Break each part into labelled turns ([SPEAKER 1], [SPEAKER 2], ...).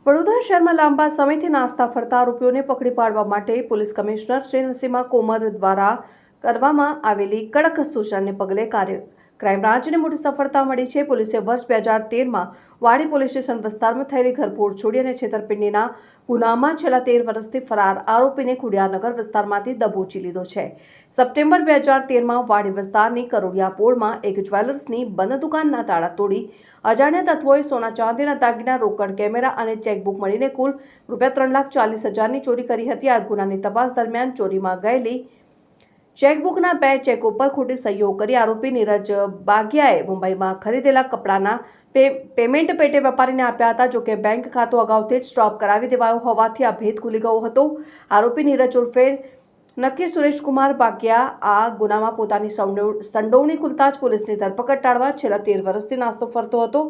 [SPEAKER 1] વડોદરા શહેરમાં લાંબા સમયથી નાસ્તા ફરતા આરોપીઓને પકડી પાડવા માટે પોલીસ કમિશનર શ્રી નસીમા કોમર દ્વારા કરવામાં આવેલી કડક સૂચનાને પગલે ક્રાઇમ બ્રાન્ચને મોટી સફળતા મળી છે। પોલીસે વર્ષ 2013માં વાડી પોલીસ સ્ટેશન વિસ્તારમાં થયેલી ઘરફોડ ચોરી અને છેતરપિંડીના ગુનામાં છેલ્લા 13 વર્ષથી ફરાર આરોપીને ખુડિયારનગર વિસ્તારમાંથી દબોચી લીધો છે। સપ્ટેમ્બર 2013માં વાડી વિસ્તારની કરોડિયા પોળમાં એક જ્વેલર્સની બંધ દુકાનના તાળા તોડી અજાણ્યા તત્વોએ સોના ચાંદીના દાગીના, રોકડ, કેમેરા અને ચેકબુક મળીને કુલ ₹3,40,000ની ચોરી કરી હતી। આ ગુનાની તપાસ દરમિયાન ચોરીમાં ગયેલી ચેકબુકના 2 ચેકો પર ખોટી સહીઓ કરી આરોપી નીરજ બાગિયાએ મુંબઈમાં ખરીદેલા કપડાના પેમેન્ટ પેટે વેપારીને આપ્યા હતા। જોકે બેંક ખાતું અગાઉથી જ સ્ટોપ કરાવી દેવાયો હોવાથી આ ભેદ ખુલી ગયો હતો। આરોપી નીરજ ઉર્ફે નક્કી સુરેશકુમાર બાગિયા આ ગુનામાં પોતાની સંડોવણી ખુલતા જ પોલીસની ધરપકડ ટાળવા છેલ્લા 13 વર્ષથી નાસ્તો ફરતો હતો।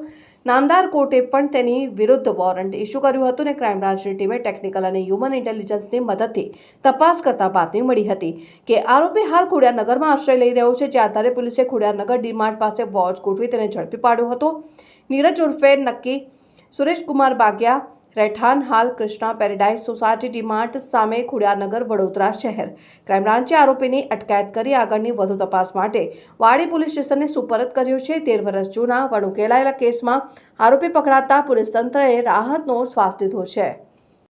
[SPEAKER 1] નામદાર કોર્ટે પણ તેની વિરુદ્ધ વોરંટ ઇસ્યુ કર્યું હતું અને ક્રાઇમ બ્રાન્ચની ટીમે ટેકનિકલ અને હ્યુમન ઇન્ટેલિજન્સની મદદથી તપાસ કરતા બાતમી મળી હતી કે આરોપી હાલ ખોડિયારનગરમાં આશ્રય લઈ રહ્યો છે। જે આધારે પોલીસે ખોડિયારનગર ડીમાર્ટ પાસે વોચ ગોઠવી તેને ઝડપી પાડ્યો હતો। નીરજ ઉર્ફે નક્કી સુરેશકુમાર બાગિયા રહેઠાણ હાલ કૃષ્ણા પેરેડાઇઝ સોસાયટી ડીમાર્ટ સામે ખોડિયારનગર વડોદરા શહેર। ક્રાઇમ બ્રાન્ચે આરોપીની અટકાયત કરી આગળની વધુ તપાસ માટે વાડી પોલીસ સ્ટેશનને સુપરત કર્યો છે। 13 વર્ષ જૂના વણુકેલાયેલા કેસમાં આરોપી પકડાતા પોલીસ તંત્રએ રાહતનો શ્વાસ લીધો છે।